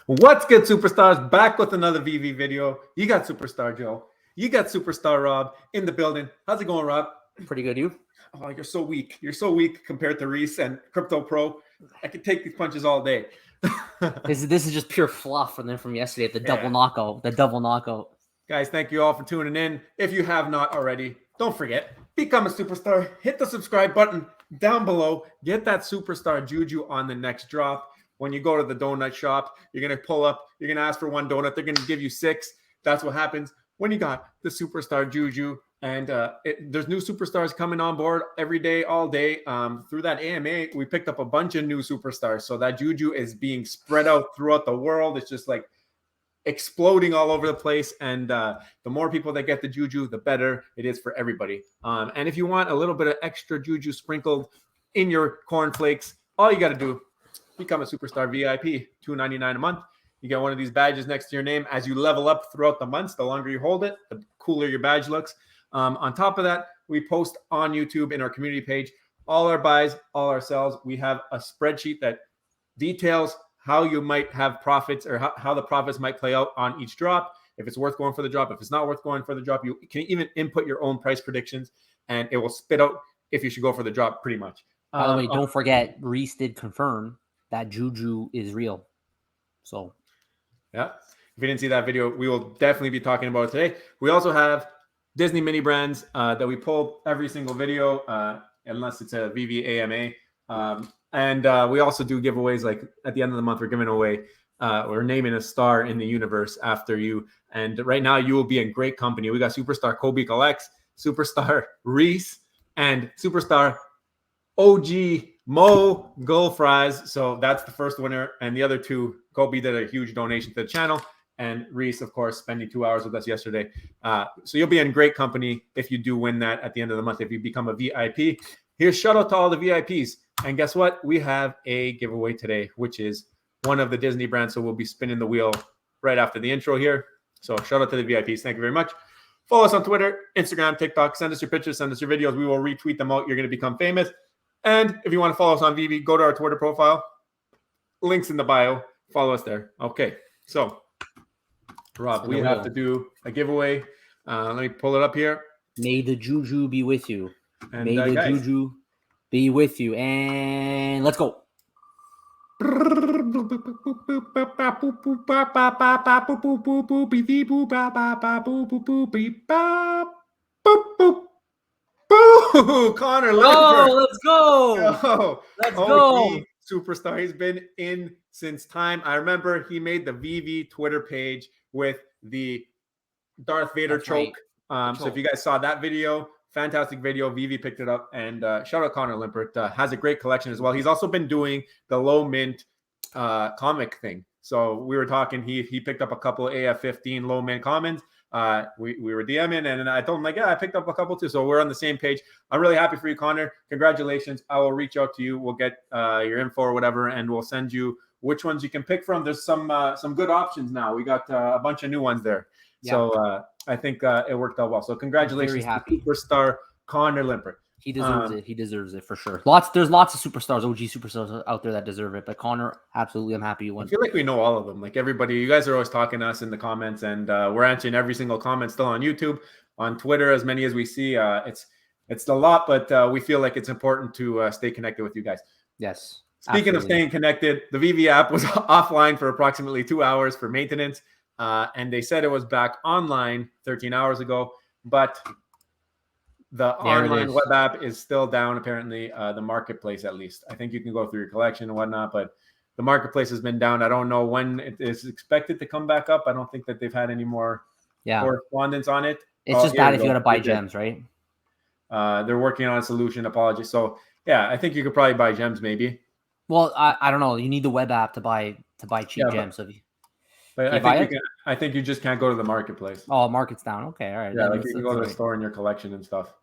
What's good, superstars? Back with another VV video. You got Superstar Joe. You got Superstar Rob in the building. How's it going, Rob? Pretty good, you? Oh, you're so weak. You're so weak compared to Rhys and Crypto Pro. I could take these punches all day. This is just pure fluff from yesterday. The double knockout. Guys, thank you all for tuning in. If you have not already, don't forget, become a superstar. Hit the subscribe button down below. Get that superstar juju on the next drop. When you go to the donut shop, you're going to pull up. You're going to ask for one donut. They're going to give you 6. That's what happens when you got the superstar juju. And there's new superstars coming on board every day, all day. Through that AMA, we picked up a bunch of new superstars. So that juju is being spread out throughout the world. It's just like exploding all over the place. And the more people that get the juju, the better it is for everybody. And if you want a little bit of extra juju sprinkled in your cornflakes, all you got to do, become a superstar VIP, $2.99 a month. You get one of these badges next to your name. As you level up throughout the months, the longer you hold it, the cooler your badge looks. On top of that, we post on YouTube in our community page all our buys, all our sells. We have a spreadsheet that details how you might have profits or how the profits might play out on each drop. If it's worth going for the drop, if it's not worth going for the drop, you can even input your own price predictions and it will spit out if you should go for the drop pretty much. By the way, don't forget, Rhys did confirm that juju is real. So, yeah, if you didn't see that video, we will definitely be talking about it today. We also have Disney mini brands that we pull every single video, unless it's a VV AMA. And we also do giveaways. Like at the end of the month, we're giving away, we're naming a star in the universe after you. And right now, you will be in great company. We got Superstar Kobe Collects, Superstar Rhys, and Superstar OG Mo Gold Fries. So that's the first winner. And the other two, Kobe did a huge donation to the channel. And Rhys, of course, spending 2 hours with us yesterday. So you'll be in great company if you do win that at the end of the month, if you become a VIP. Here's shout out to all the VIPs. And guess what? We have a giveaway today, which is one of the Disney brands. So we'll be spinning the wheel right after the intro here. So shout out to the VIPs. Thank you very much. Follow us on Twitter, Instagram, TikTok. Send us your pictures. Send us your videos. We will retweet them out. You're going to become famous. And if you want to follow us on Veve, go to our Twitter profile. Links in the bio. Follow us there. Okay. So, Rob, we have to do a giveaway. Let me pull it up here. May the juju be with you. And, May the guys, juju be with you. And let's go. Connor, let's go. Let's go. Superstar. He's been in since time. I remember he made the VV Twitter page with the Darth Vader choke. Right. So if you guys saw that video, fantastic video. VV picked it up. And shout out Connor Limpert. Has a great collection as well. He's also been doing the low mint comic thing. So we were talking, he picked up a couple of AF-15 low mint commons. We were DMing and I told him, like, yeah, I picked up a couple too. So we're on the same page. I'm really happy for you, Connor. Congratulations. I will reach out to you. We'll get your info or whatever, and we'll send you which ones you can pick from. There's some good options now. We got a bunch of new ones there. Yeah. So I think it worked out well. So congratulations to Superstar Connor Limpert. He deserves it. He deserves it for sure. There's lots of superstars, OG superstars out there that deserve it. But Connor, absolutely, I'm happy you won. I feel like we know all of them. Like everybody, you guys are always talking to us in the comments, and we're answering every single comment still on YouTube, on Twitter, as many as we see. It's a lot, but we feel like it's important to stay connected with you guys. Yes. Speaking of staying connected, the VV app was offline for approximately 2 hours for maintenance, and they said it was back online 13 hours ago, but the online web app is still down, apparently, the marketplace at least. I think you can go through your collection and whatnot, but the marketplace has been down. I don't know when it is expected to come back up. I don't think that they've had any more correspondence on it. It's just bad if you got to buy gems, right? They're working on a solution. Apologies. So, yeah, I think you could probably buy gems maybe. Well, I don't know. You need the web app to buy cheap gems. But I think you just can't go to the marketplace. Oh, market's down. Okay, all right. Yeah, like you can go to the store in your collection and stuff.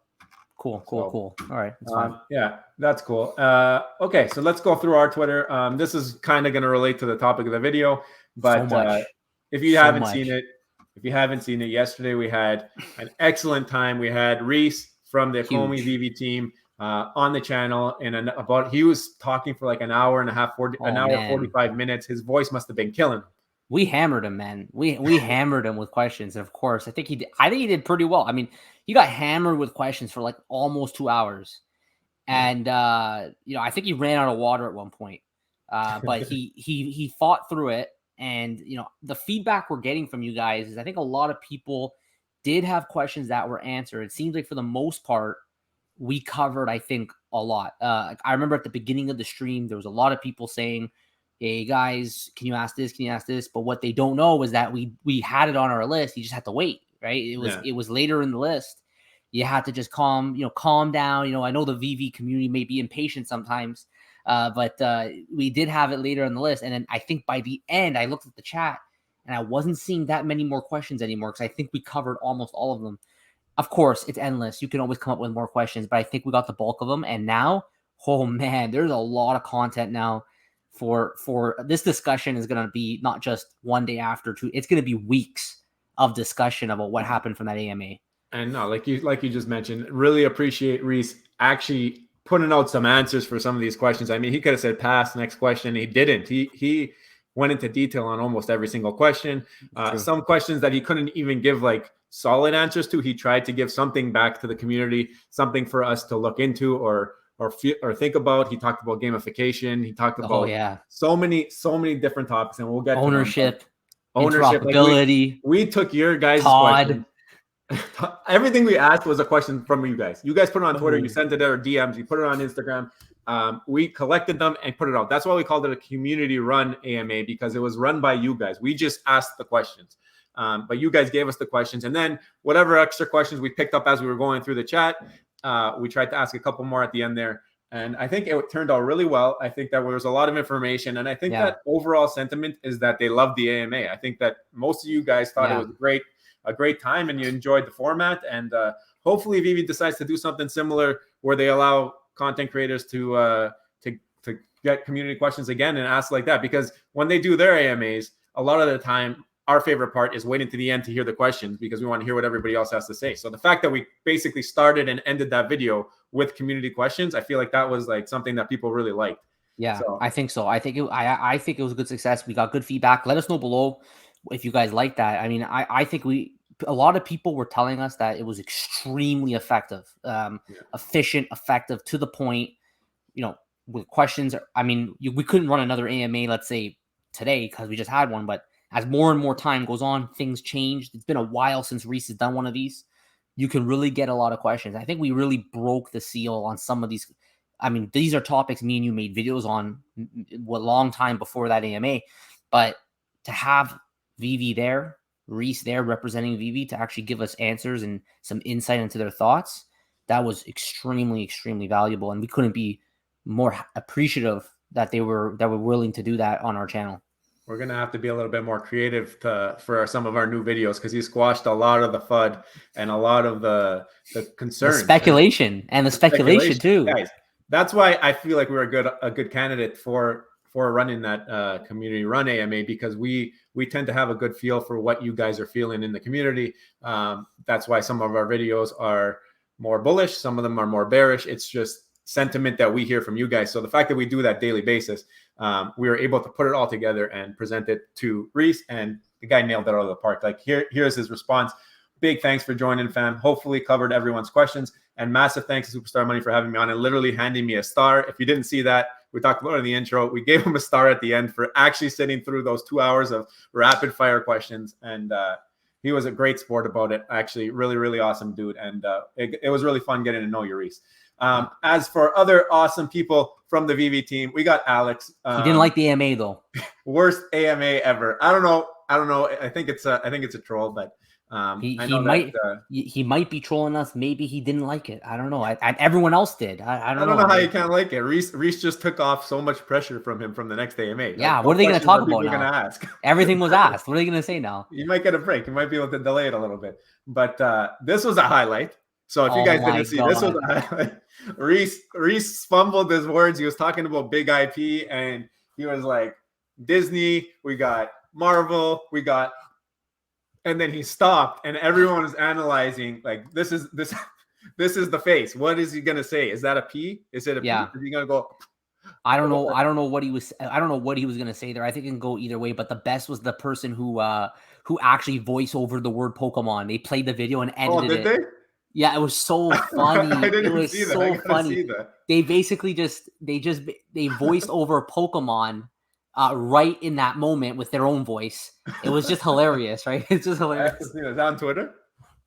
Cool. All right, that's fine. Yeah, that's cool. Okay, so let's go through our Twitter. This is kind of going to relate to the topic of the video, but if you haven't seen it, yesterday we had an excellent time. We had Rhys from the ecomi Veve team on the channel, and he was talking for like an hour and a half, 45 minutes. His voice must have been killing him. We hammered him, man. We hammered him with questions. And of course, I think he did pretty well. I mean, he got hammered with questions for like almost 2 hours. And I think he ran out of water at one point. But he fought through it. And the feedback we're getting from you guys is I think a lot of people did have questions that were answered. It seems like for the most part, we covered, I think, a lot. I remember at the beginning of the stream, there was a lot of people saying, hey guys, can you ask this? Can you ask this? But what they don't know is that we had it on our list. You just had to wait, right? It was later in the list. You had to just calm down. I know the VV community may be impatient sometimes, but we did have it later on the list. And then I think by the end, I looked at the chat and I wasn't seeing that many more questions anymore because I think we covered almost all of them. Of course, it's endless. You can always come up with more questions, but I think we got the bulk of them. And now, oh man, there's a lot of content now. For this discussion is going to be not just one day after two. It's going to be weeks of discussion about what happened from that AMA. And no, like you just mentioned, really appreciate Rhys actually putting out some answers for some of these questions. I mean, he could have said pass, next question. He didn't. He went into detail on almost every single question. Some questions that he couldn't even give like solid answers to. He tried to give something back to the community, something for us to look into or think about. He talked about gamification. He talked about so many different topics, and we'll get ownership, interoperability. Like we took your guys' questions. Everything we asked was a question from you guys. You guys put it on Twitter. You sent it or DMs. You put it on Instagram. We collected them and put it out. That's why we called it a community-run AMA, because it was run by you guys. We just asked the questions, but you guys gave us the questions, and then whatever extra questions we picked up as we were going through the chat. We tried to ask a couple more at the end there, and I think it turned out really well. I think that there was a lot of information, and I think that overall sentiment is that they loved the AMA. I think that most of you guys thought it was a great time, and you enjoyed the format. And hopefully, Veve decides to do something similar where they allow content creators to get community questions again and ask like that. Because when they do their AMAs, a lot of the time, our favorite part is waiting to the end to hear the questions because we want to hear what everybody else has to say. So the fact that we basically started and ended that video with community questions, I feel like that was like something that people really liked. Yeah, so. I think so. I think it was a good success. We got good feedback. Let us know below if you guys like that. I mean, I think a lot of people were telling us that it was extremely effective, efficient, effective, to the point, with questions. I mean, we couldn't run another AMA, let's say today, because we just had one, but as more and more time goes on, things change. It's been a while since Rhys has done one of these. You can really get a lot of questions. I think we really broke the seal on some of these. I mean, these are topics me and you made videos on a long time before that AMA. But to have Veve there, Rhys there representing Veve to actually give us answers and some insight into their thoughts, that was extremely, extremely valuable. And we couldn't be more appreciative that they were willing to do that on our channel. We're going to have to be a little bit more creative for some of our new videos, because he squashed a lot of the FUD and a lot of the concerns. The speculation too. Guys, that's why I feel like we're a good candidate for running that community run AMA, because we tend to have a good feel for what you guys are feeling in the community. That's why some of our videos are more bullish. Some of them are more bearish. It's just sentiment that we hear from you guys. So the fact that we do that daily basis, we were able to put it all together and present it to Rhys, and the guy nailed it out of the park. Like here's his response. Big thanks for joining, fam. Hopefully covered everyone's questions, and massive thanks to Superstar Money for having me on and literally handing me a star. If you didn't see that, we talked about it in the intro. We gave him a star at the end for actually sitting through those 2 hours of rapid fire questions, and he was a great sport about it. Actually, really, really awesome dude, and it was really fun getting to know you, Rhys. As for other awesome people from the Veve team, we got Alex. He didn't like the AMA though. Worst AMA ever. I don't know. I think it's a troll, but he might be trolling us. Maybe he didn't like it. I don't know. Everyone else did. I don't know how you can't like it. Rhys just took off so much pressure from him from the next AMA. Yeah. What are they going to talk about now? Gonna ask. Everything was asked. What are they going to say now? You might get a break. You might be able to delay it a little bit. But this was a highlight. So if you guys didn't see, this was a highlight. Rhys fumbled his words. He was talking about big IP, and he was like, Disney, we got Marvel, and then he stopped, and everyone was analyzing, like, this is the face. What is he gonna say? Is that a P? Is it a P? Is he gonna go? I don't know. I don't know what he was. I don't know what he was gonna say there. I think it can go either way. But the best was the person who actually voiced over the word Pokemon. They played the video and Oh, edited did it. they? Yeah, it was so I funny. didn't It even was see that. I so gotta funny. see that. They basically they voiced over Pokemon right in that moment with their own voice. It was just hilarious, right? It's just I have to hilarious. see that. Is that on Twitter?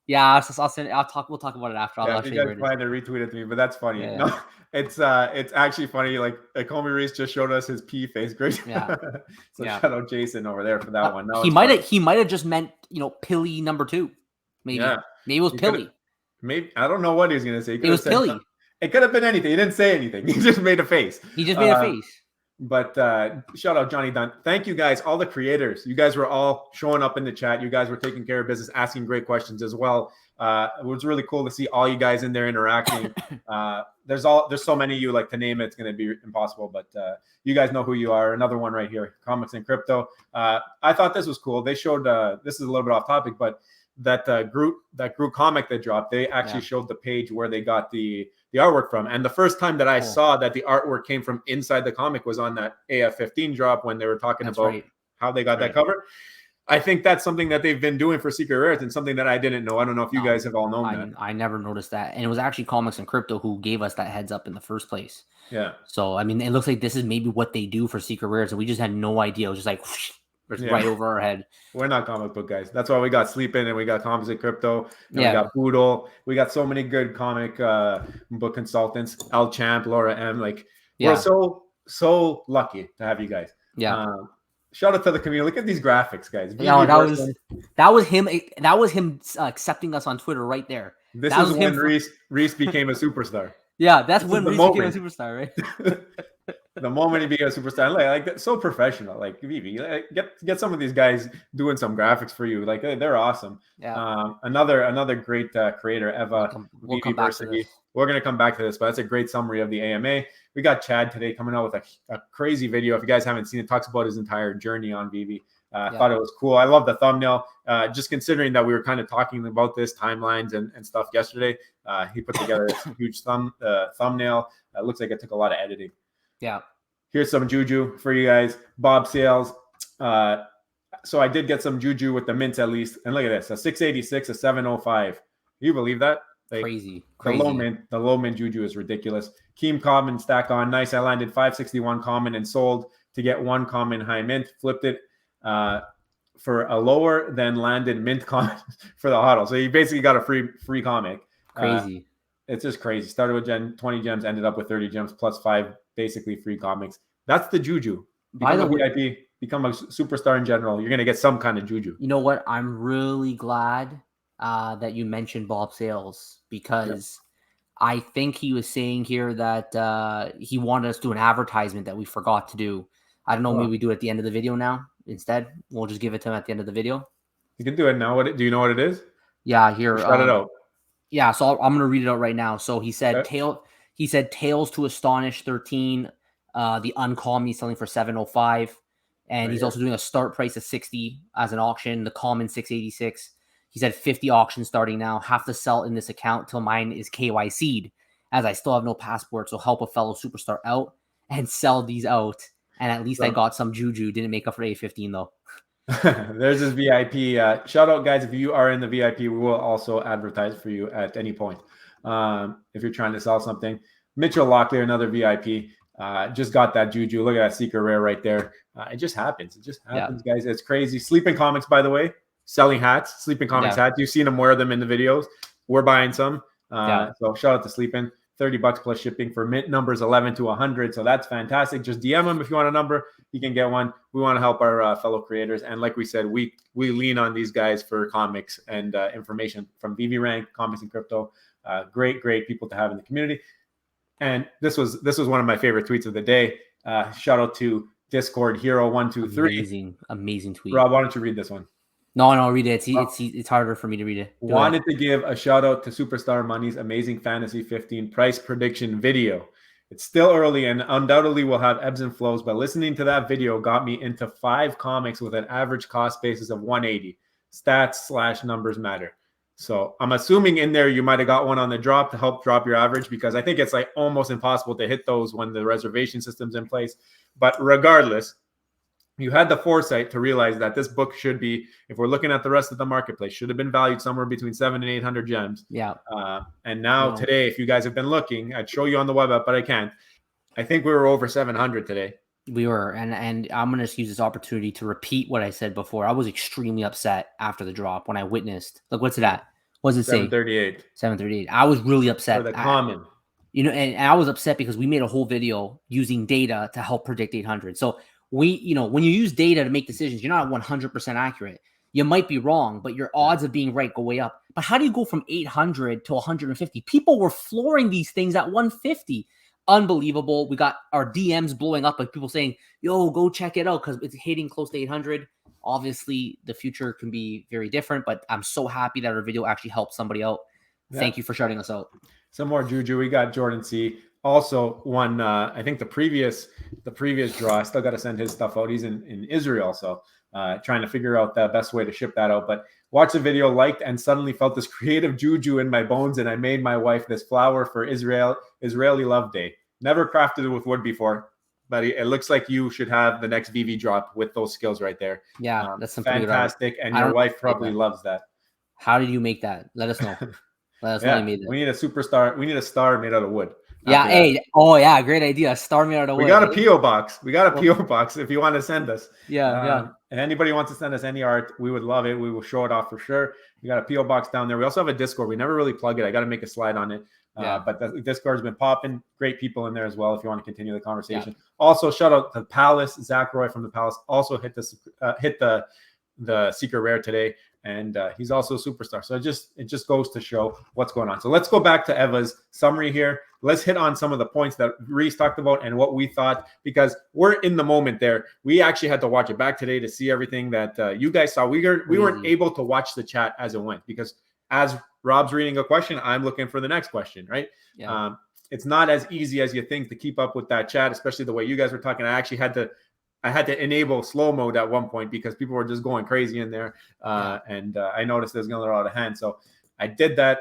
Yeah, I'll send. I'll talk. We'll talk about it after. Yeah, I'll if you show you guys where it is. find it, retweet it to me. But that's funny. Yeah. No, it's actually funny. Like Ecomi Rhys just showed us his pee face. Great. Yeah. So Yeah. shout out Jason over there for that one. No, He might have just meant Pilly number 2. Maybe. Yeah. Maybe it was He Pilly. Maybe I don't know what he was gonna say. He It was Pilly. It could have been anything. He didn't say anything. He just made a face. He just made a face. But shout out Johnny Dunn. Thank you guys, all the creators. You guys were all showing up in the chat. You guys were taking care of business, asking great questions as well. It was really cool to see all you guys in there interacting. There's so many of you, like to name it, it's going to be impossible. But you guys know who you are. Another one right here, Comics and Crypto. I thought this was cool. They showed this is a little bit off topic, but that Groot comic that dropped, they actually showed the page where they got the artwork from. And the first time that I saw that the artwork came from inside the comic was on that AF-15 drop when they were talking about how they got that cover. I think that's something that they've been doing for Secret Rares and something that I didn't know. I don't know if you guys have all known that. I never noticed that. And it was actually Comics and Crypto who gave us that heads up in the first place. Yeah. So, I mean, it looks like this is maybe what they do for Secret Rares. And we just had no idea. It was just like whoosh, right over our head. We're not comic book guys. That's why we got Sleepin' and we got Comics and Crypto. And we got Boodle. We got so many good comic book consultants. El Champ, Laura M. Like, we're so lucky to have you guys. Yeah. Shout out to the community. Look at these graphics, guys. No, that was him. That was him accepting us on Twitter right there. This is when Rhys became a superstar. Yeah, that's when Rhys became a superstar, right? The moment he became a superstar, like that's so professional. Like Veve, get some of these guys doing some graphics for you. Like they're awesome. Yeah. Another great creator, Eva. We'll come back to this. We're gonna come back to this, but that's a great summary of the AMA. We got Chad today coming out with a crazy video. If you guys haven't seen it, talks about his entire journey on Veve. Thought it was cool. I love the thumbnail. Just considering that we were kind of talking about this timelines and stuff yesterday, he put together this huge thumbnail. Looks like it took a lot of editing. Yeah. Here's some juju for you guys. Bob Sales. So I did get some juju with the mints at least. And look at this, a 686, a 705. You believe that? Like, crazy. The low mint juju is ridiculous. Keem common stack on. Nice. I landed 561 common and sold to get one common high mint. Flipped it for a lower than landed mint common for the hodl. So you basically got a free comic. Crazy. It's just crazy. Started with 20 gems, ended up with 30 gems plus 5 basically free comics. That's the juju. Become a VIP, become a superstar in general. You're going to get some kind of juju. You know what? I'm really glad that you mentioned Bob Sales because I think he was saying here that he wanted us to do an advertisement that we forgot to do. I don't know. Maybe we do it at the end of the video now instead. We'll just give it to him at the end of the video. You can do it now. Do you know what it is? Yeah, here. Shout it out. Yeah, so I'm going to read it out right now. So he said, Tales to Astonish 13. The Uncommon he's selling for 705. And he's also doing a start price of 60 as an auction. The common 686. He said 50 auctions starting now. Have to sell in this account till mine is KYC'd, as I still have no passport. So help a fellow superstar out and sell these out. And at least I got some juju. Didn't make up for A15 though. There's this VIP. Shout out, guys. If you are in the VIP, we will also advertise for you at any point. If you're trying to sell something. Mitchell Locklear, another VIP. Just got that juju. Look at that secret rare right there. It just happens. It just happens, guys. It's crazy. Sleeping Comics, by the way, selling hats. Sleeping Comics hats. You've seen them wear them in the videos. We're buying some. So shout out to Sleeping. $30 plus shipping for mint numbers 11 to 100. So that's fantastic. Just DM them if you want a number. You can get one. We want to help our fellow creators. And like we said, we lean on these guys for comics and information from Veve Rank, Comics and Crypto. Great people to have in the community. And this was one of my favorite tweets of the day. Shout out to Discord Hero 123. Amazing tweet. Rob, why don't you read this one? No, read it. It's harder for me to read it. Wanted to give a shout out to Superstar Money's Amazing Fantasy 15 price prediction video. It's still early and undoubtedly will have ebbs and flows, but listening to that video got me into 5 comics with an average cost basis of 180. Stats / numbers matter. So I'm assuming in there you might have got one on the drop to help drop your average, because I think it's like almost impossible to hit those when the reservation system's in place. But regardless, you had the foresight to realize that this book should be, if we're looking at the rest of the marketplace, should have been valued somewhere between 700 and 800 gems. Yeah. And now today, if you guys have been looking, I'd show you on the web app, but I can't. I think we were over 700 today. We were, and I'm going to use this opportunity to repeat what I said before. I was extremely upset after the drop when I witnessed. Look, what's it at? What's it say? 738. 738. I was really upset. For the common. And I was upset because we made a whole video using data to help predict 800. So when you use data to make decisions, you're not 100% accurate. You might be wrong, but your odds of being right go way up. But how do you go from 800 to 150? People were flooring these things at 150. Unbelievable. We got our DMs blowing up, like people saying, yo, go check it out because it's hitting close to 800. Obviously, the future can be very different, but I'm so happy that our video actually helped somebody out. Yeah. Thank you for shouting us out. Some more Juju. We got Jordan C. Also won, I think the previous draw. I still got to send his stuff out. He's in Israel, so trying to figure out the best way to ship that out. But watched the video, liked, and suddenly felt this creative juju in my bones, and I made my wife this flower for Israeli Love Day. Never crafted it with wood before, but it looks like you should have the next Veve drop with those skills right there. Yeah, that's some fantastic, and your wife probably loves that. How did you make that? Let us know. Let us know you made it. We need a superstar. We need a star made out of wood. Yeah. Hey. Oh, yeah. Great idea. A star made out of wood. We got a PO box. We got a PO box if you want to send us. Yeah. And anybody wants to send us any art, we would love it. We will show it off for sure. We got a PO box down there. We also have a Discord. We never really plug it. I got to make a slide on it. But the Discord's been popping. Great people in there as well if you want to continue the conversation. Yeah. Also, shout out to Palace, Zach Roy from the Palace. Also hit the secret rare today. And he's also a superstar. So it just goes to show what's going on. So let's go back to Eva's summary here. Let's hit on some of the points that Rhys talked about and what we thought, because we're in the moment there. We actually had to watch it back today to see everything that you guys saw. We weren't able to watch the chat as it went, because as Rob's reading a question, I'm looking for the next question, right? Yeah. It's not as easy as you think to keep up with that chat, especially the way you guys were talking. I actually had to enable slow mode at one point because people were just going crazy in there. And I noticed there's going to out of hand. So I did that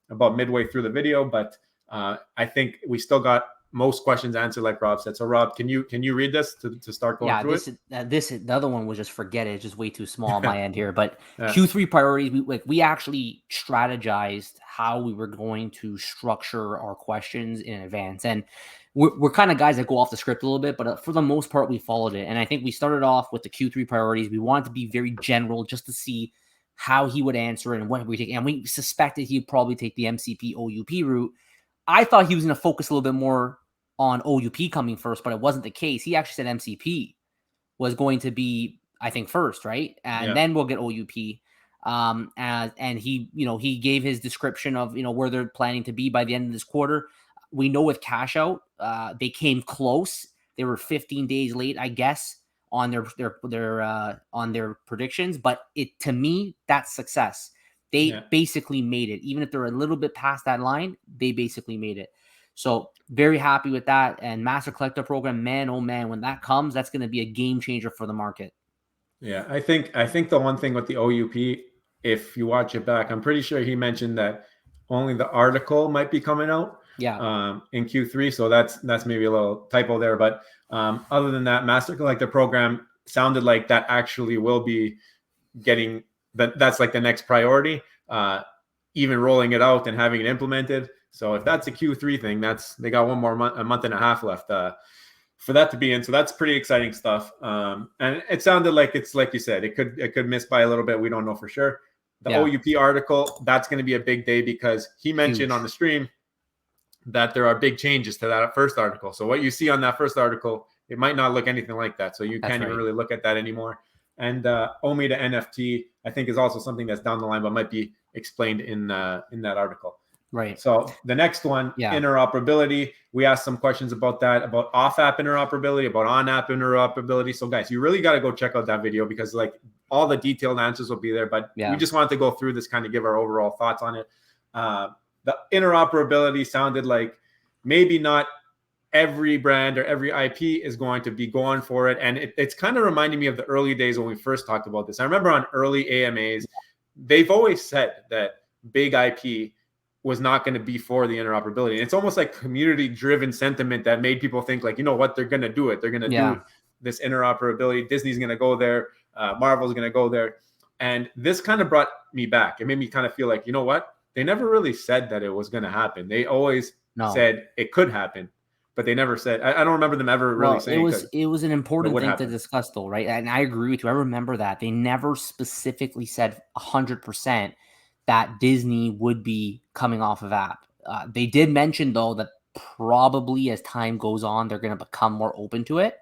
about midway through the video, but I think we still got most questions answered like Rob said. So Rob, can you read this to start going through it? The other one was just forget it. It's just way too small on my end here. But Q3 priorities, we actually strategized how we were going to structure our questions in advance. And we're kind of guys that go off the script a little bit, but for the most part, we followed it. And I think we started off with the Q3 priorities. We wanted to be very general just to see how he would answer and what we take. And we suspected he'd probably take the MCP OUP route. I thought he was going to focus a little bit more on OUP coming first, but it wasn't the case. He actually said MCP was going to be, I think, first, right? And then we'll get OUP. And he gave his description of, where they're planning to be by the end of this quarter. We know with cash out, they came close. They were 15 days late, I guess, on their predictions. But to me, that's success. They basically made it. Even if they're a little bit past that line, they basically made it. So very happy with that. And Master Collector Program, man, oh man, when that comes, that's going to be a game changer for the market. Yeah, I think the one thing with the OUP, if you watch it back, I'm pretty sure he mentioned that only the article might be coming out. Yeah. In Q3, so that's maybe a little typo there, but other than that, Master Collector Program sounded like that actually will be getting that's like the next priority, even rolling it out and having it implemented. So if that's a Q3 thing, they got one more month, a month and a half left for that to be in. So that's pretty exciting stuff. And it sounded like it's like you said, it could miss by a little bit. We don't know for sure. The OUP article, that's going to be a big day because he mentioned on the stream that there are big changes to that first article. So what you see on that first article, it might not look anything like that. So you can't even really look at that anymore. And OMI to NFT, I think, is also something that's down the line, but might be explained in that article. Right. So the next one, interoperability. We asked some questions about that, about off-app interoperability, about on-app interoperability. So guys, you really got to go check out that video because like all the detailed answers will be there. But we just wanted to go through this, kind of give our overall thoughts on it. The interoperability sounded like maybe not every brand or every IP is going to be going for it. And it's kind of reminding me of the early days when we first talked about this. I remember on early AMAs, they've always said that big IP was not going to be for the interoperability. And it's almost like community-driven sentiment that made people think like, you know what, they're going to do it. They're going to do this interoperability. Disney's going to go there. Marvel's going to go there. And this kind of brought me back. It made me kind of feel like, you know what? They never really said that it was going to happen. They always said it could happen, but they never said. I don't remember them ever really saying it was an important thing to discuss, though, right? And I agree with you. I remember that they never specifically said 100% that Disney would be coming off of app. They did mention, though, that probably as time goes on, they're going to become more open to it.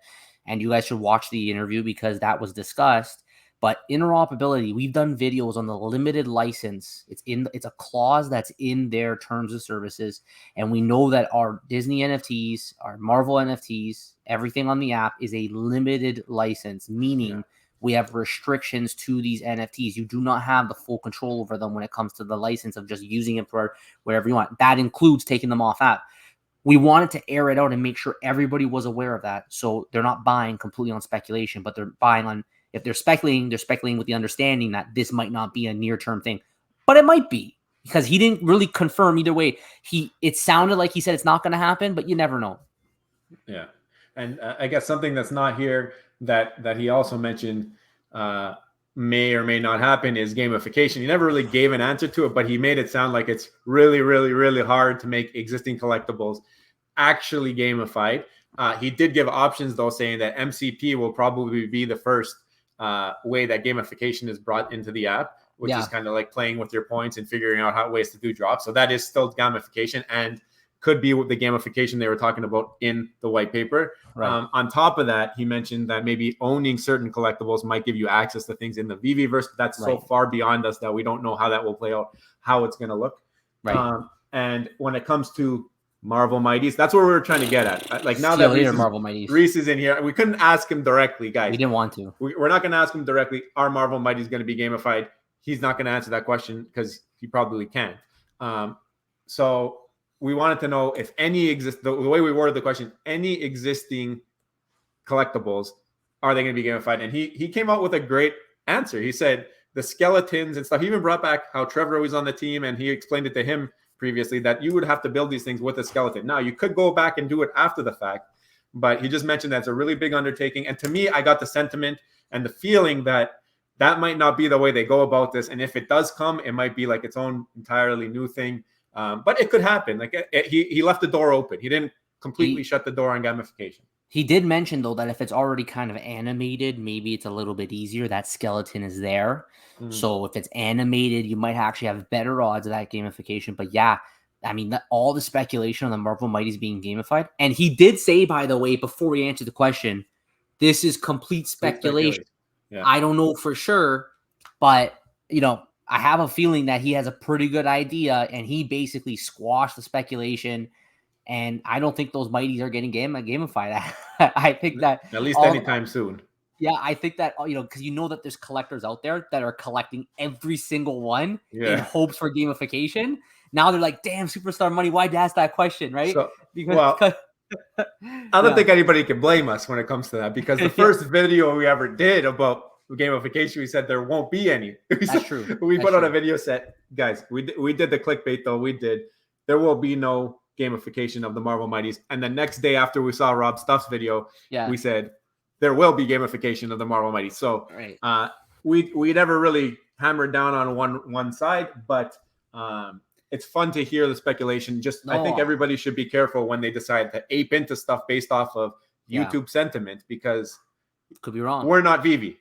And you guys should watch the interview because that was discussed. But interoperability, we've done videos on the limited license. It's a clause that's in their terms of services. And we know that our Disney NFTs, our Marvel NFTs, everything on the app is a limited license, meaning we have restrictions to these NFTs. You do not have the full control over them when it comes to the license of just using it for whatever you want. That includes taking them off app. We wanted to air it out and make sure everybody was aware of that. So they're not buying completely on speculation, but they're buying on, if they're speculating with the understanding that this might not be a near-term thing. But it might be, because he didn't really confirm either way. It sounded like he said it's not going to happen, but you never know. Yeah. And I guess something that's not here that he also mentioned may or may not happen is gamification. He never really gave an answer to it, but he made it sound like it's really, really, really hard to make existing collectibles actually gamified. He did give options, though, saying that MCP will probably be the first way that gamification is brought into the app, which is kind of like playing with your points and figuring out ways to do drops. So that is still gamification and could be the gamification they were talking about in the white paper. Right. On top of that, he mentioned that maybe owning certain collectibles might give you access to things in the Veveverse. But that's so far beyond us that we don't know how that will play out, how it's going to look. Right. And when it comes to Marvel Mighties, that's what we were trying to get at. Like now that Rhys is in here, we couldn't ask him directly, guys. We didn't want to. We're not going to ask him directly, are Marvel Mighties going to be gamified? He's not going to answer that question because he probably can't. So we wanted to know if any exist. The way we worded the question, any existing collectibles, are they going to be gamified? And he came out with a great answer. He said the skeletons and stuff. He even brought back how Trevor was on the team, and he explained it to him previously that you would have to build these things with a skeleton. Now, you could go back and do it after the fact, but he just mentioned that's a really big undertaking. And to me, I got the sentiment and the feeling that might not be the way they go about this. And if it does come, it might be like its own entirely new thing. But it could happen. Like he left the door open. He didn't completely shut the door on gamification. He did mention, though, that if it's already kind of animated, maybe it's a little bit easier. That skeleton is there. So if it's animated, you might actually have better odds of that gamification. But yeah, I mean, all the speculation on the Marvel Mighties being gamified. And he did say, by the way, before he answered the question, this is complete speculation. Yeah. I don't know for sure, but, I have a feeling that he has a pretty good idea, and he basically squashed the speculation. And I don't think those Mighties are getting gamified. I think that at least anytime soon. Yeah, I think that, because that there's collectors out there that are collecting every single one in hopes for gamification. Now they're like, damn, Superstar Money, why'd you ask that question, right? So, I don't think anybody can blame us when it comes to that, because the first video we ever did about gamification, we said there won't be any. That's true. We put out a video set, guys. We did the clickbait, though. There will be no gamification of the Marvel Mighties. And the next day after we saw Rob Stuff's video, we said there will be gamification of the Marvel Mighties. So we never really hammered down on one side, but it's fun to hear the speculation. I think everybody should be careful when they decide to ape into stuff based off of YouTube sentiment, because could be wrong. We're not Veve.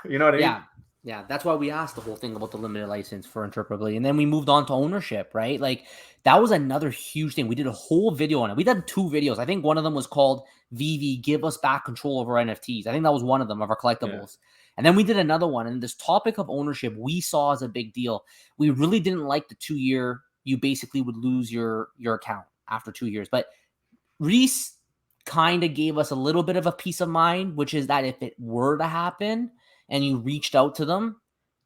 You know what I mean? Yeah. That's why we asked the whole thing about the limited license for interoperability. And then we moved on to ownership, right? Like that was another huge thing. We did a whole video on it. We did 2 videos. I think one of them was called Veve, Give Us Back Control Over NFTs. I think that was one of them, of our collectibles. Yeah. And then we did another one. And this topic of ownership we saw as a big deal. We really didn't like the 2-year, you basically would lose your account after 2 years. But Rhys kind of gave us a little bit of a peace of mind, which is that if it were to happen and you reached out to them,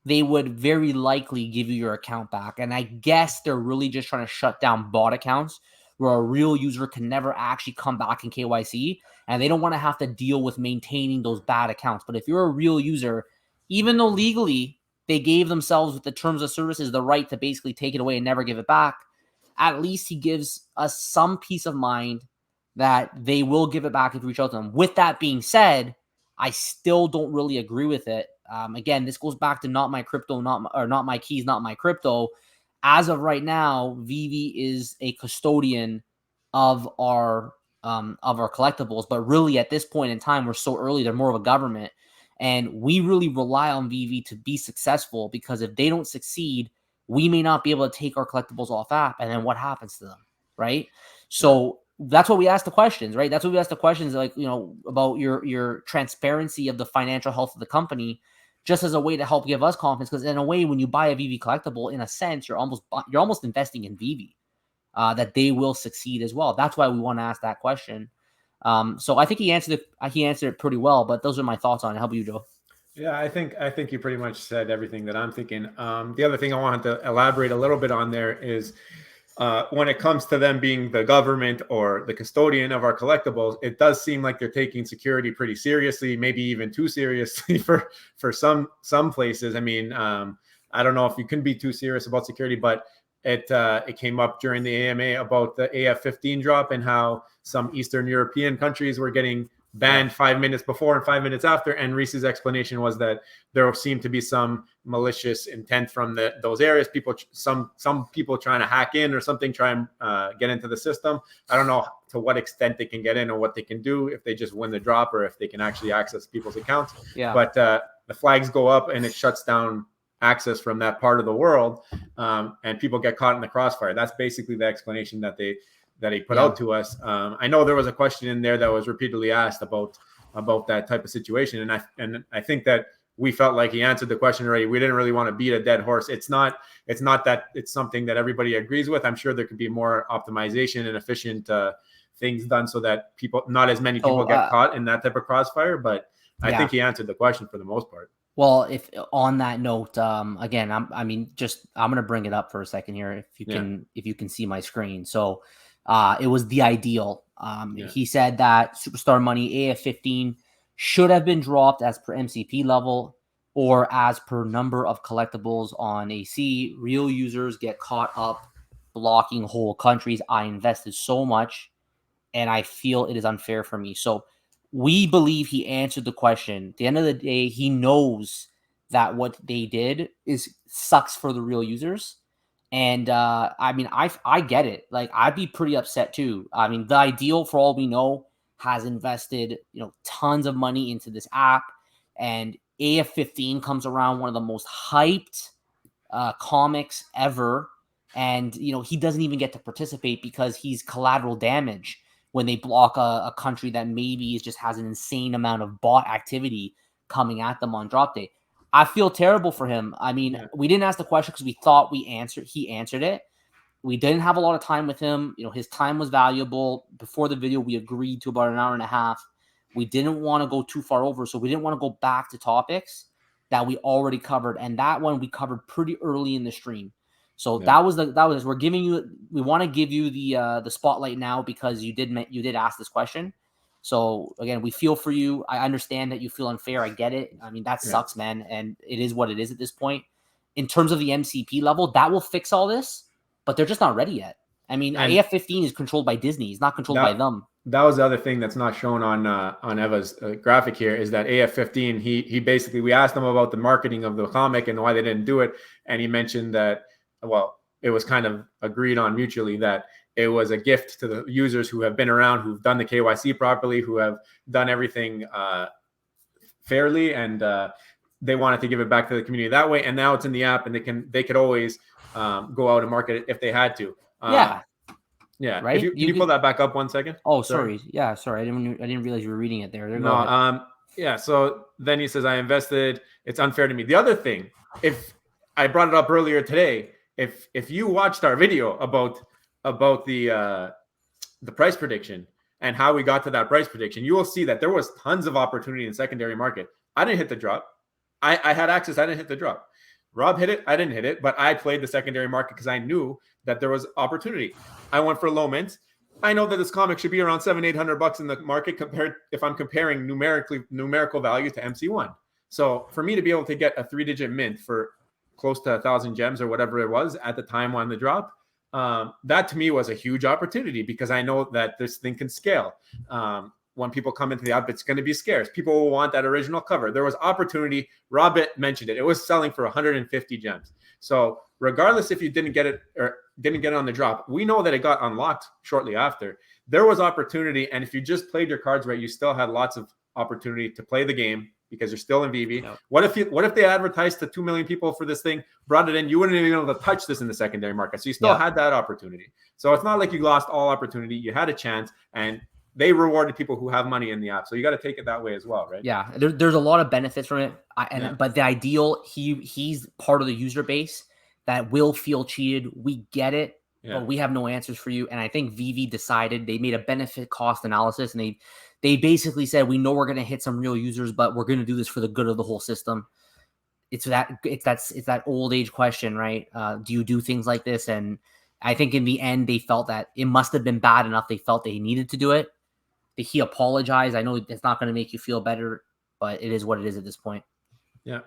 they would very likely give you your account back. And I guess they're really just trying to shut down bot accounts where a real user can never actually come back in KYC, and they don't want to have to deal with maintaining those bad accounts. But if you're a real user, even though legally they gave themselves with the terms of services the right to basically take it away and never give it back. At least he gives us some peace of mind that they will give it back if we reach out to them. With that being said, I still don't really agree with it. Again, this goes back to not my crypto, not my keys, not my crypto. As of right now, Veve is a custodian of our collectibles, but really at this point in time, we're so early, they're more of a government, and we really rely on Veve to be successful, because if they don't succeed, we may not be able to take our collectibles off app, and then what happens to them, right? So that's what we ask the questions, right? That's what we ask the questions, like, about your transparency of the financial health of the company, just as a way to help give us confidence. Because in a way, when you buy a Veve collectible, in a sense, you're almost investing in Veve, that they will succeed as well. That's why we want to ask that question. So I think he answered it pretty well. But those are my thoughts on it. How about you, Joe? Yeah, I think you pretty much said everything that I'm thinking. The other thing I wanted to elaborate a little bit on there is, when it comes to them being the government or the custodian of our collectibles, it does seem like they're taking security pretty seriously, maybe even too seriously for some places. I mean, I don't know if you can be too serious about security, but it came up during the AMA about the AF-15 drop and how some Eastern European countries were getting banned 5 minutes before and 5 minutes after. And Rhys's explanation was that there seemed to be some malicious intent from those areas. Some people trying to hack in or something, try and get into the system. I don't know to what extent they can get in or what they can do, if they just win the drop or if they can actually access people's accounts. Yeah. But the flags go up and it shuts down access from that part of the world, and people get caught in the crossfire. That's basically the explanation that he put out to us. I know there was a question in there that was repeatedly asked about that type of situation, and I think that we felt like he answered the question already. We didn't really want to beat a dead horse. It's not that it's something that everybody agrees with. I'm sure there could be more optimization and efficient things done so that not as many people get caught in that type of crossfire. But I think he answered the question for the most part. Well, if on that note, again, I'm going to bring it up for a second here, if you can see my screen. So it was the ideal. He said that Superstar Money AF-15 should have been dropped as per MCP level or as per number of collectibles on AC. Real users get caught up blocking whole countries. I invested so much, and I feel it is unfair for me. So we believe he answered the question. At the end of the day, he knows that what they did sucks for the real users. And I mean, I get it. Like, I'd be pretty upset too. I mean, the Ideal, for all we know, has invested tons of money into this app, and AF-15 comes around, one of the most hyped comics ever, and he doesn't even get to participate because he's collateral damage when they block a country that maybe just has an insane amount of bot activity coming at them on drop day. I feel terrible for him. I mean, we didn't ask the question because we thought he answered it. We didn't have a lot of time with him. His time was valuable. Before the video, we agreed to about an hour and a half. We didn't want to go too far over, so we didn't want to go back to topics that we already covered. And that one we covered pretty early in the stream. So that was we're giving you. We want to give you the spotlight now because you did ask this question. So again, we feel for you. I understand that you feel unfair. I get it. I mean, that sucks, man. And it is what it is at this point. In terms of the MCP level, that will fix all this, but they're just not ready yet. I mean, AF-15 is controlled by Disney. It's not controlled by them. That was the other thing that's not shown on Eva's graphic here, is that AF-15, he basically, we asked him about the marketing of the comic and why they didn't do it. And he mentioned that, well, it was kind of agreed on mutually that it was a gift to the users who have been around, who've done the KYC properly, who have done everything fairly, and they wanted to give it back to the community that way. And now it's in the app, and they could always go out and market it if they had to. Yeah. Right. Can you pull that back up 1 second? Oh, sorry. Yeah, sorry. I didn't realize you were reading it there. No. Yeah. So then he says, I invested. It's unfair to me. The other thing, if I brought it up earlier today, if you watched our video about the price prediction and how we got to that price prediction, you will see that there was tons of opportunity in secondary market. I didn't hit the drop. I had access. I didn't hit the drop. Rob hit it. I didn't hit it, but I played the secondary market because I knew that there was opportunity. I went for low mints. I know that this comic should be around $700-800 in the market compared if I'm comparing numerical value to MC1. So for me to be able to get a 3-digit mint for close to 1,000 gems or whatever it was at the time on the drop, that to me was a huge opportunity because I know that this thing can scale. When people come into the app, it's going to be scarce. People will want that original cover. There was opportunity. Robert mentioned it. It was selling for 150 gems. So regardless if you didn't get it or didn't get it on the drop, we know that it got unlocked shortly after. There was opportunity. And if you just played your cards right, you still had lots of opportunity to play the game because you're still in Veve. Yep. What if they advertised to 2 million people for this thing, brought it in, you wouldn't even be able to touch this in the secondary market. So you still had that opportunity. So it's not like you lost all opportunity. You had a chance, and they rewarded people who have money in the app. So you got to take it that way as well, right? Yeah, there's a lot of benefits from it. But the ideal, he's part of the user base that will feel cheated. We get it, but we have no answers for you. And I think Veve decided, they made a benefit cost analysis, and they basically said, we know we're going to hit some real users, but we're going to do this for the good of the whole system. It's that old age question, right? Do you do things like this? And I think in the end, they felt that it must have been bad enough. They felt they needed to do it. He apologized. I know it's not going to make you feel better, but it is what it is at this point. Yeah.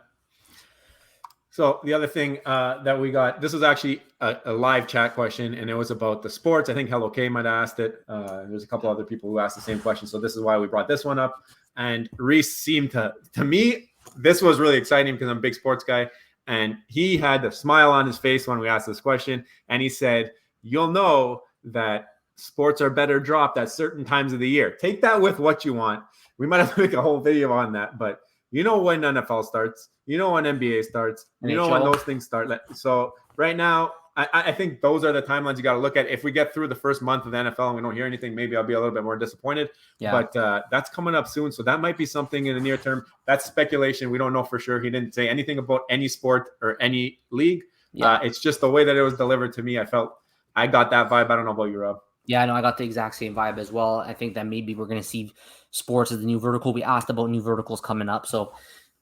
So the other thing that we got, this was actually a live chat question, and it was about the sports. I think Hello K might have asked it. There's a couple other people who asked the same question. So this is why we brought this one up. And Rhys seemed to me, this was really exciting because I'm a big sports guy. And he had a smile on his face when we asked this question. And he said, you'll know that sports are better dropped at certain times of the year. Take that with what you want. We might have to make a whole video on that, but you know when NFL starts, you know when NBA starts, you know when those things start. So right now, I think those are the timelines you got to look at. If we get through the first month of the NFL and we don't hear anything, maybe I'll be a little bit more disappointed. Yeah. But that's coming up soon. So that might be something in the near term. That's speculation. We don't know for sure. He didn't say anything about any sport or any league. Yeah. It's just the way that it was delivered to me. I got that vibe. I don't know about you, Rob. Yeah, I know. I got the exact same vibe as well. I think that maybe we're going to see sports as the new vertical. We asked about new verticals coming up. So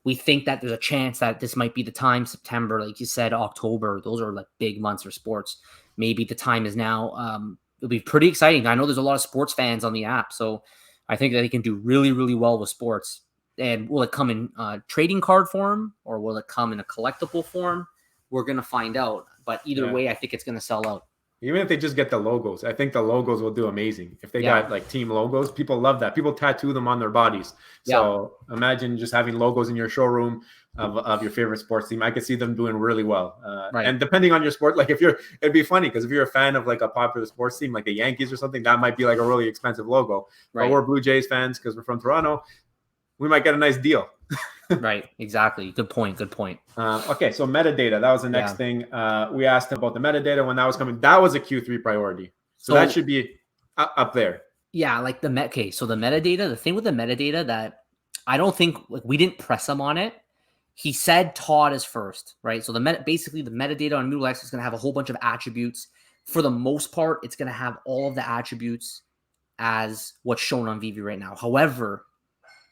we think that there's a chance that this might be the time. September, like you said, October, those are like big months for sports. Maybe the time is now. It'll be pretty exciting. I know there's a lot of sports fans on the app. So I think that they can do really, really well with sports. And will it come in trading card form, or will it come in a collectible form? We're going to find out. But either way, I think it's going to sell out. Even if they just get the logos, I think the logos will do amazing. If they got like team logos, people love that. People tattoo them on their bodies. So imagine just having logos in your showroom of your favorite sports team. I could see them doing really well. And depending on your sport, like it'd be funny because if you're a fan of like a popular sports team, like the Yankees or something, that might be like a really expensive logo. But we're Blue Jays fans because we're from Toronto. We might get a nice deal. Right. Exactly. Good point. Okay. So metadata, that was the next thing. We asked about the metadata when that was coming. That was a Q3 priority. So that should be up there. Yeah. Like so the metadata, the thing with the metadata that I don't think we didn't press him on it. He said Todd is first, right? So basically the metadata on Immutable X is going to have a whole bunch of attributes. For the most part, it's going to have all of the attributes as what's shown on Veve right now. However,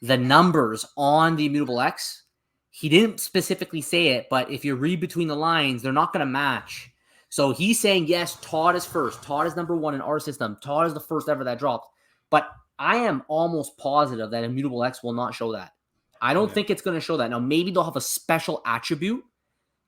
the numbers on the Immutable X, he didn't specifically say it, but if you read between the lines, they're not going to match. So he's saying, yes, Todd is first. Todd is number one in our system. Todd is the first ever that dropped. But I am almost positive that Immutable X will not show that. I don't think it's going to show that. Now, maybe they'll have a special attribute,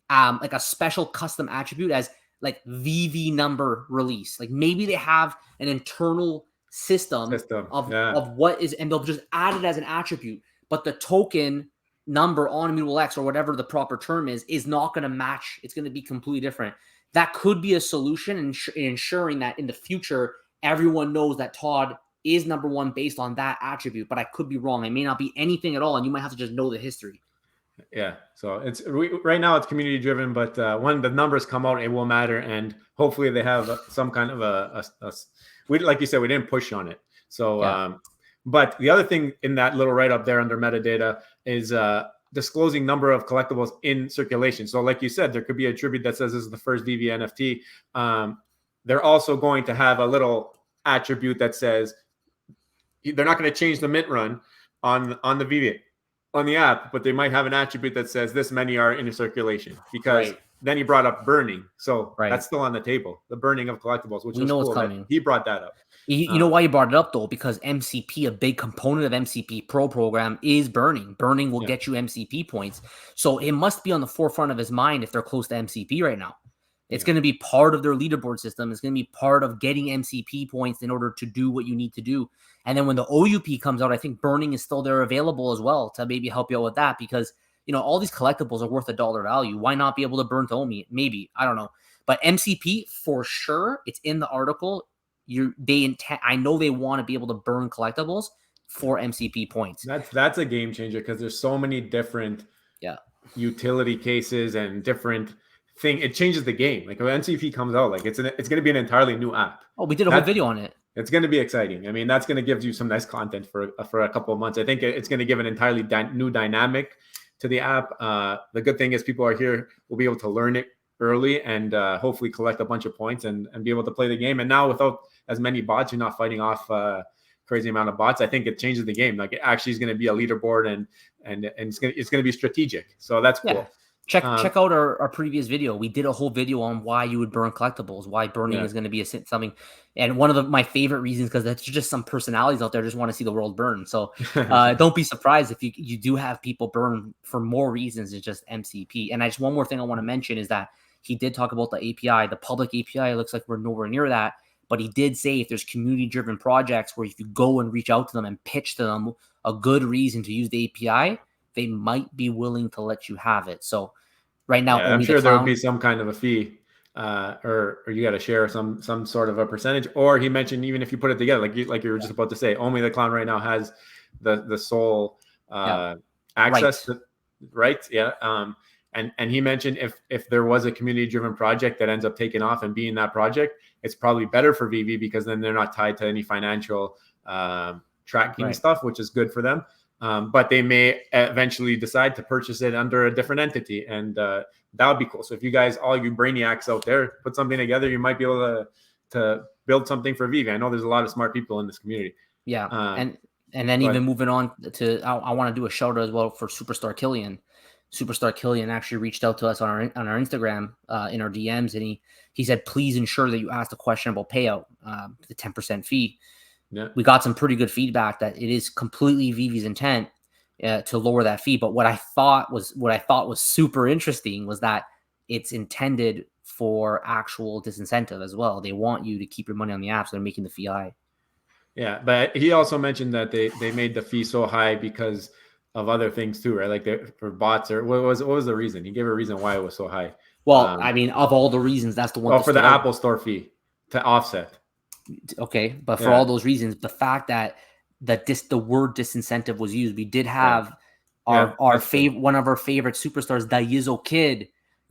like a special custom attribute as like Veve number release. Like maybe they have an internal system of what is, and they'll just add it as an attribute, but the token number on Immutable X or whatever the proper term is not going to match. It's going to be completely different. That could be a solution in ensuring that in the future, everyone knows that Todd is number one based on that attribute, but I could be wrong. It may not be anything at all, and you might have to just know the history. Yeah. So right now it's community driven, but when the numbers come out, it will matter. And hopefully they have some kind of like you said, we didn't push on it. So, but the other thing in that little write-up there under metadata is disclosing number of collectibles in circulation. So like you said, there could be a attribute that says this is the first Veve NFT. They're also going to have a little attribute that says they're not going to change the mint run on the Veve, on the app, but they might have an attribute that says this many are in circulation, because then he brought up burning. So that's still on the table, the burning of collectibles, which we know cool. Coming. He brought that up. You know why you brought it up though? Because MCP, a big component of MCP Pro program is burning. Burning will get you MCP points. So it must be on the forefront of his mind if they're close to MCP right now. It's going to be part of their leaderboard system. It's going to be part of getting MCP points in order to do what you need to do. And then when the OUP comes out, I think burning is still there available as well to maybe help you out with that, because all these collectibles are worth $1 value. Why not be able to burn to OMI? Maybe, I don't know. But MCP for sure, it's in the article. I know they want to be able to burn collectibles for MCP points. That's a game changer, because there's so many different utility cases and different thing. It changes the game. Like when MCP comes out, like it's going to be an entirely new app. Oh, we did a whole video on it. It's going to be exciting. I mean, that's going to give you some nice content for a couple of months. I think it's going to give an entirely new dynamic to the app. The good thing is people are here will be able to learn it early and hopefully collect a bunch of points and be able to play the game. And now without as many bots, you're not fighting off crazy amount of bots. I think it changes the game. Like it actually is going to be a leaderboard and it's going to be strategic. So that's cool. Yeah. Check out our previous video. We did a whole video on why you would burn collectibles, why burning is going to be something. And one of my favorite reasons, because there's just some personalities out there just want to see the world burn. So don't be surprised if you do have people burn for more reasons than just MCP. And one more thing I want to mention is that he did talk about the API, the public API. It looks like we're nowhere near that. But he did say if there's community-driven projects where if you go and reach out to them and pitch to them a good reason to use the API, they might be willing to let you have it. So right now, I'm sure there would be some kind of a fee, or you got to share some sort of a percentage. Or he mentioned even if you put it together, like you were just about to say, only the clown right now has the sole access, right? And he mentioned if there was a community-driven project that ends up taking off and being that project, it's probably better for Veve because then they're not tied to any financial tracking stuff, which is good for them. But they may eventually decide to purchase it under a different entity, and that would be cool. So if you guys, all you brainiacs out there, put something together, you might be able to build something for Veve. I know there's a lot of smart people in this community. Yeah, and then even moving on to, I want to do a shout out as well for Superstar Killian. Superstar Killian actually reached out to us on our Instagram in our DMs, and he said, please ensure that you ask a questionable payout, the 10% fee. Yeah. We got some pretty good feedback that it is completely Veve's intent to lower that fee. But what I thought was super interesting was that it's intended for actual disincentive as well. They want you to keep your money on the app, so they're making the fee high. Yeah, but he also mentioned that they made the fee so high because of other things too, right? Like for bots, or what was the reason? He gave a reason why it was so high. Well, I mean, of all the reasons, that's the one. For the Apple Store fee to offset. Okay, but for all those reasons, the fact that the word disincentive was used, we did have one of our favorite superstars, Dayizo Kid,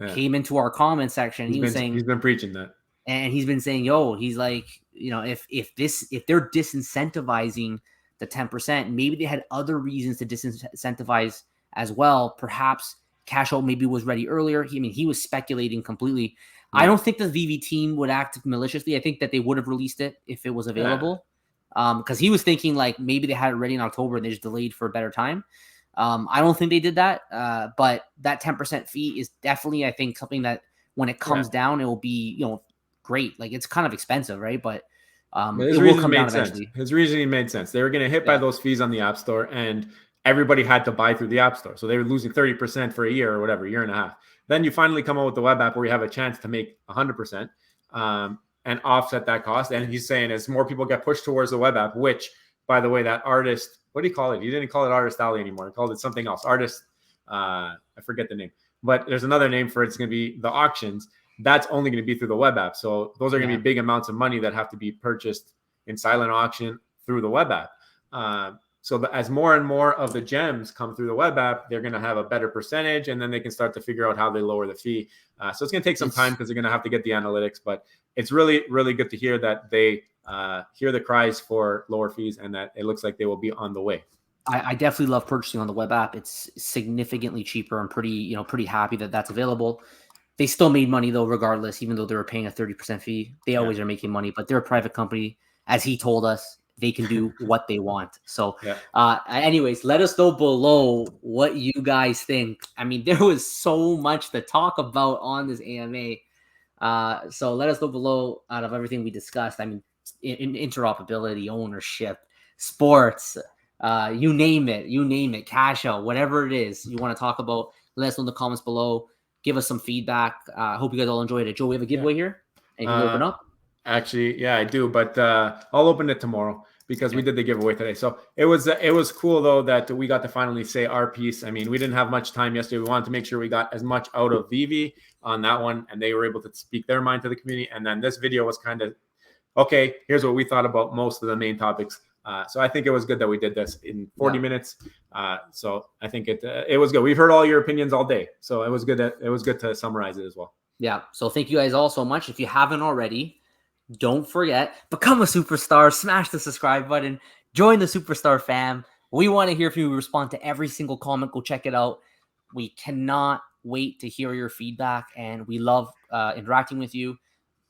came into our comment section. He's been preaching that, and he's been saying, he's like, if they're disincentivizing the 10%, maybe they had other reasons to disincentivize as well. Perhaps Cash Out maybe was ready earlier. He was speculating completely. I don't think the Veve team would act maliciously. I think that they would have released it if it was available. Because he was thinking like maybe they had it ready in October and they just delayed for a better time. I don't think they did that. But that 10% fee is definitely, I think, something that when it comes down, it will be, great. Like it's kind of expensive, right? But his reasoning made sense. His reasoning made sense. They were going to hit by those fees on the App Store, and everybody had to buy through the App Store. So they were losing 30% for a year or whatever, year and a half. Then you finally come out with the web app where you have a chance to make 100% and offset that cost. And he's saying as more people get pushed towards the web app, which, by the way, that artist, what do you call it? He didn't call it Artist Alley anymore. He called it something else. Artist, I forget the name. But there's another name for it. It's going to be the auctions. That's only going to be through the web app. So those are going to be big amounts of money that have to be purchased in silent auction through the web app. So as more and more of the gems come through the web app, they're going to have a better percentage, and then they can start to figure out how they lower the fee. So it's going to take some time because they're going to have to get the analytics, but it's really, really good to hear that they hear the cries for lower fees and that it looks like they will be on the way. I definitely love purchasing on the web app. It's significantly cheaper. I'm pretty happy that that's available. They still made money though, regardless, even though they were paying a 30% fee. They always are making money, but they're a private company. As he told us, they can do what they want. So anyways, let us know below what you guys think. I mean, there was so much to talk about on this AMA. So let us know below out of everything we discussed. I mean, interoperability, ownership, sports, you name it, cash out, whatever it is you want to talk about, let us know in the comments below. Give us some feedback. I hope you guys all enjoyed it. Joe, we have a giveaway here. Anything to open up? Actually, yeah, I do, but I'll open it tomorrow because we did the giveaway today. So it was cool though that we got to finally say our piece. I mean, we didn't have much time yesterday. We wanted to make sure we got as much out of Veve on that one, and they were able to speak their mind to the community. And then this video was kind of okay. Here's what we thought about most of the main topics. So I think it was good that we did this in 40 minutes. So I think it was good. We've heard all your opinions all day, so it was good. It was good to summarize it as well. Yeah. So thank you guys all so much. If you haven't already, don't forget, become a superstar, smash the subscribe button, join the superstar fam. We want to hear from you. We respond to every single comment. Go check it out. We cannot wait to hear your feedback, and we love interacting with you.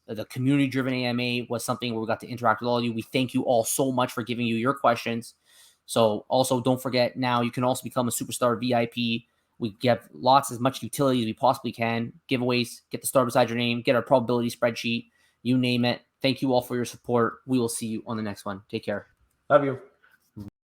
The community-driven AMA was something where we got to interact with all of you. We thank you all so much for giving you your questions. So also don't forget, now you can also become a superstar VIP. We get lots, as much utility as we possibly can. Giveaways, get the star beside your name, get our probability spreadsheet, you name it. Thank you all for your support. We will see you on the next one. Take care. Love you.